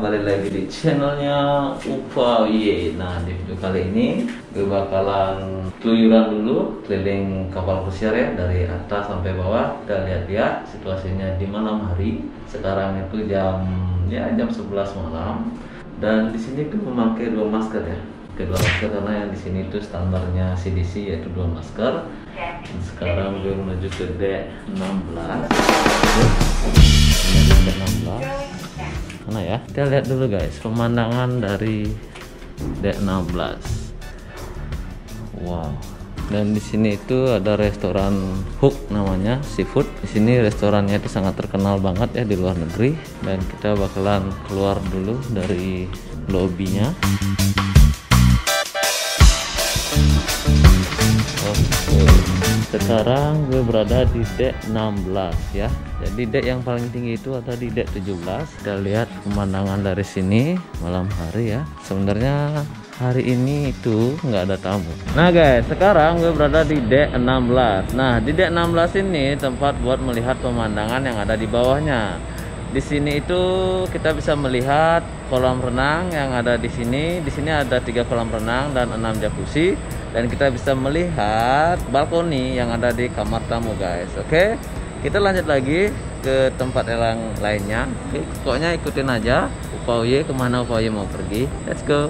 kembali lagi di channelnya Upaye. Nah, di video kali ini gue bakalan keluyuran dulu keliling kapal pesiar ya, dari atas sampai bawah. Kita lihat-lihat situasinya di malam hari. Sekarang itu jam 11 malam, dan di sini tuh memakai 2 masker ya. Kedua masker karena yang di sini tuh standarnya CDC yaitu 2 masker. Dan sekarang gue menuju ke deck 16. Mana ya? Kita lihat dulu guys pemandangan dari deck 16. Wow. Dan di sini itu ada restoran Hook namanya, seafood. Di sini restorannya itu sangat terkenal banget ya di luar negeri. Dan kita bakalan keluar dulu dari lobbynya. Oke. Sekarang gue berada di deck 16 ya. Jadi deck yang paling tinggi itu ada di deck 17. Kita lihat pemandangan dari sini malam hari ya. Sebenarnya hari ini itu nggak ada tamu. Nah guys, sekarang gue berada di deck 16. Nah, di deck 16 ini tempat buat melihat pemandangan yang ada di bawahnya. Di sini itu kita bisa melihat kolam renang yang ada di sini. Di sini ada 3 kolam renang dan 6 jacuzzi. Dan kita bisa melihat balkoni yang ada di kamar tamu guys. Oke, kita lanjut lagi ke tempat yang lainnya. Oke, pokoknya ikutin aja Upaye kemana Upaye mau pergi. Let's go.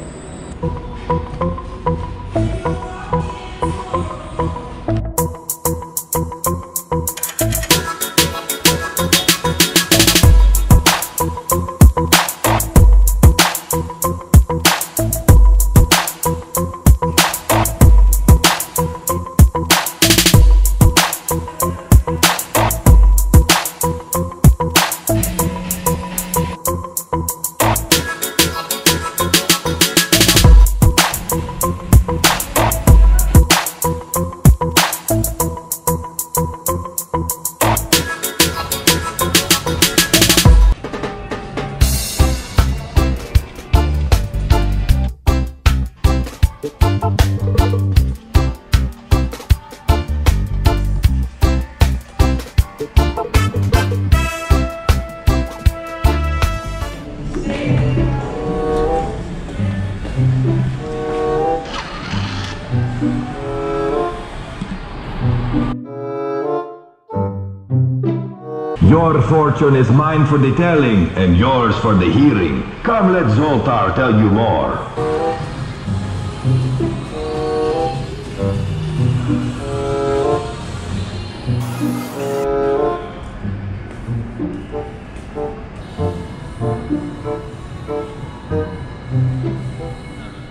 Your fortune is mine for the telling, and yours for the hearing. Come, let Zoltar tell you more.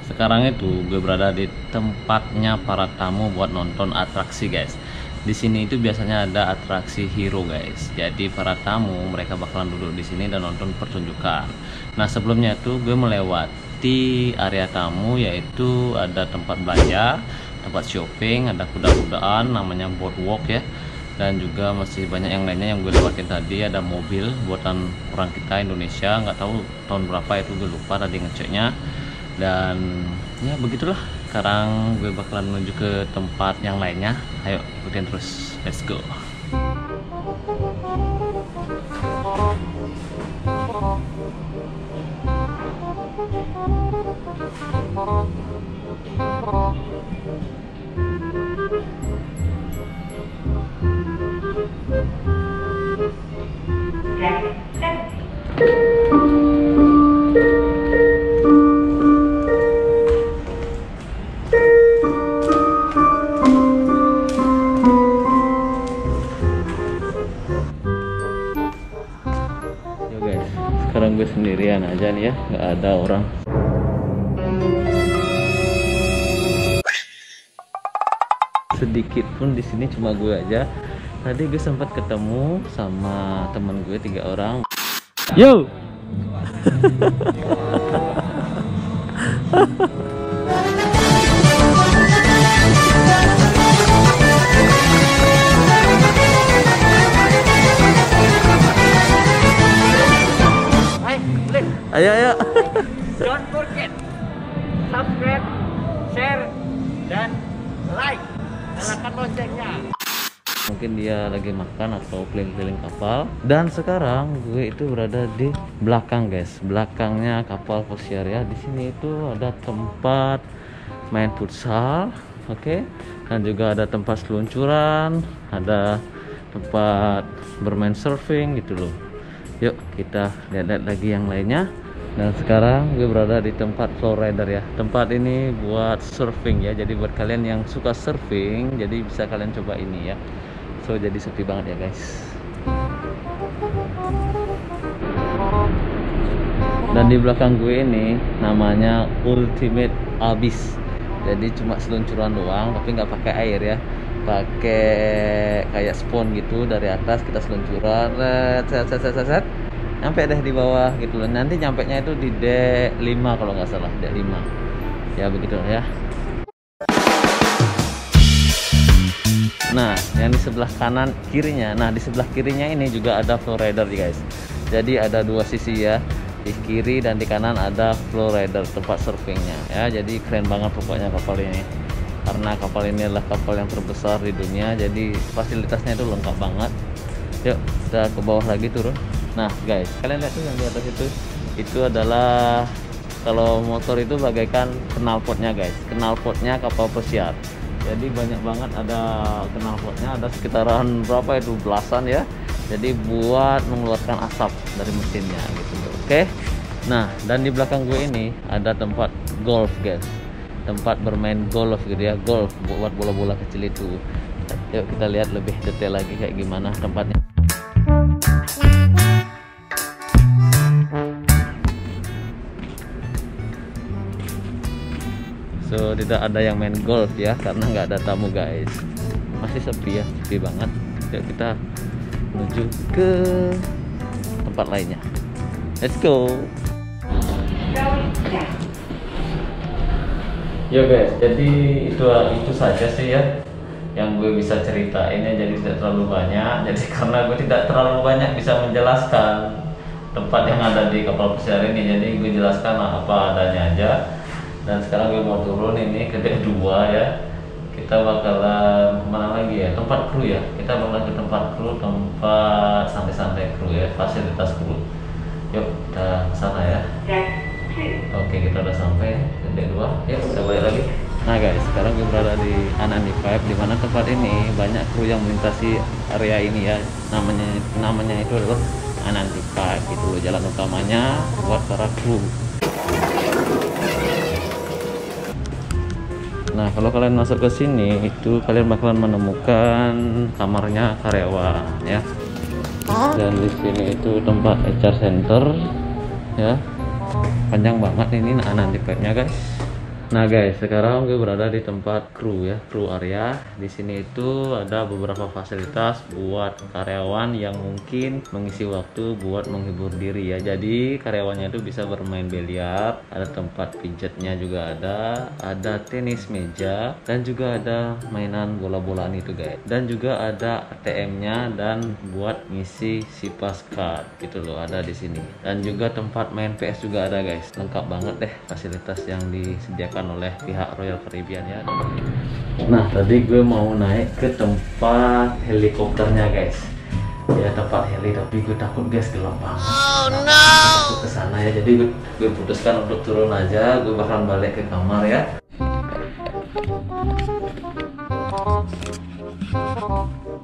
Sekarang itu gue berada di tempatnya para tamu buat nonton atraksi guys. Di sini itu biasanya ada atraksi hero guys. Jadi para tamu mereka bakalan duduk di sini dan nonton pertunjukan. Nah, sebelumnya itu gue melewati area tamu, yaitu ada tempat belanja, tempat shopping, ada kuda-kudaan namanya boardwalk ya. Dan juga masih banyak yang lainnya yang gue lewatin tadi. Ada mobil buatan orang kita Indonesia, nggak tahu tahun berapa itu, gue lupa tadi ngeceknya. Dan ya begitulah. Sekarang gue bakalan menuju ke tempat yang lainnya. Ayo ikutin terus, let's go. Sekarang gue sendirian aja nih ya, nggak ada orang. Sedikit pun di sini cuma gue aja. Tadi gue sempat ketemu sama temen gue 3 orang. Yo. Ayo ayo. Don't forget subscribe, share, dan like. Nyalakan loncengnya. mungkin dia lagi makan atau keliling-keliling kapal. Dan sekarang gue itu berada di belakang guys, belakangnya kapal pesiar ya. Di sini itu ada tempat main futsal, oke, dan juga ada tempat seluncuran, ada tempat bermain surfing gitu loh. Yuk kita lihat-lihat lagi yang lainnya. Dan sekarang gue berada di tempat flowrider ya. Tempat ini buat surfing ya. Jadi buat kalian yang suka surfing, jadi bisa kalian coba ini ya. So jadi sepi banget ya guys. Dan di belakang gue ini namanya Ultimate Abyss. Jadi cuma seluncuran doang, tapi nggak pakai air ya. Pakai kayak spon gitu, dari atas kita seluncuran, set, nyampe deh di bawah gitu loh. Nanti nyampe nya itu di dek 5 kalau nggak salah, dek 5 ya, begitu ya. Nah yang di sebelah kanan kirinya, nah di sebelah kirinya ini juga ada flowrider guys. Jadi ada dua sisi ya, di kiri dan di kanan ada flowrider, tempat surfingnya ya. Jadi keren banget pokoknya kapal ini, karena kapal ini adalah kapal yang terbesar di dunia. Jadi fasilitasnya itu lengkap banget. Yuk kita ke bawah lagi, turun. Nah guys, kalian lihat tuh yang di atas itu adalah, kalau motor itu bagaikan knalpotnya guys, knalpotnya kapal pesiar. Jadi banyak banget ada knalpotnya, ada sekitaran berapa itu, belasan ya. Jadi buat mengeluarkan asap dari mesinnya gitu. Oke. Nah dan di belakang gue ini ada tempat golf guys, tempat bermain golf gitu ya, golf buat bola-bola kecil itu. Yuk kita lihat lebih detail lagi kayak gimana tempatnya. So tidak ada yang main golf ya, karena nggak ada tamu guys, masih sepi ya, sepi banget. Yuk kita menuju ke tempat lainnya, let's go. Yo guys, jadi itu saja sih ya yang gue bisa ceritain ya. Jadi tidak terlalu banyak, jadi karena gue tidak terlalu banyak bisa menjelaskan tempat yang ada di kapal pesiar ini, jadi gue jelaskan apa adanya aja. Dan sekarang gue mau turun ini ke dek 2 ya. Kita bakalan kemana lagi ya, tempat kru ya. Kita bakalan ke tempat kru, tempat santai-santai kru ya, fasilitas kru. Yuk kita kesana ya. Oke, kita udah sampai ke dek 2. Yuk kita balik lagi. Nah guys, sekarang gue berada di Anandi Pipe, di mana tempat ini banyak kru yang melintasi area ini ya. Namanya itu adalah Anandi Pipe, itu loh jalan utamanya buat para kru. Nah kalau kalian masuk ke sini itu kalian bakalan menemukan kamarnya karyawan ya. Dan di sini itu tempat HR center ya. Panjang banget ini Anandi Pipe-nya guys. Nah guys, sekarang gue berada di tempat kru ya, kru area. Di sini itu ada beberapa fasilitas buat karyawan yang mungkin mengisi waktu buat menghibur diri ya. Jadi karyawannya itu bisa bermain biliar, ada tempat pijatnya juga ada tenis meja, dan juga ada mainan bola-bolaan itu guys. Dan juga ada ATM-nya dan buat ngisi Sipas card gitu loh, ada di sini. Dan juga tempat main PS juga ada guys. Lengkap banget deh fasilitas yang disediakan oleh pihak Royal Caribbean ya. Nah tadi gue mau naik ke tempat helikopternya guys ya, tempat heli, tapi gue takut guys gelap banget. Takut kesana ya, jadi gue putuskan untuk turun aja. Gue bakalan balik ke kamar ya.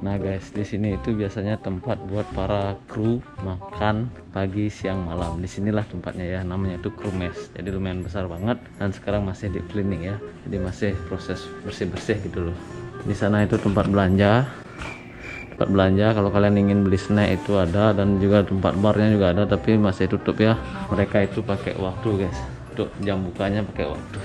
Nah guys, di sini itu biasanya tempat buat para kru makan pagi, siang, malam. Disinilah tempatnya ya, namanya itu crew mess. Jadi lumayan besar banget dan sekarang masih di cleaning ya. Jadi masih proses bersih-bersih gitu loh. Di sana itu tempat belanja. Tempat belanja kalau kalian ingin beli snack itu ada, dan juga tempat barnya juga ada, tapi masih tutup ya. Mereka itu pakai waktu guys. Untuk jam bukanya pakai waktu.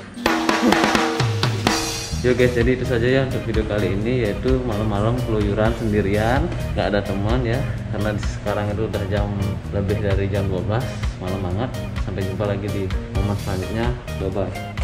Yo guys, jadi itu saja ya untuk video kali ini, yaitu malam-malam keluyuran sendirian, nggak ada teman ya, karena sekarang itu udah jam lebih dari jam 12 malam banget. Sampai jumpa lagi di momen selanjutnya, bye bye.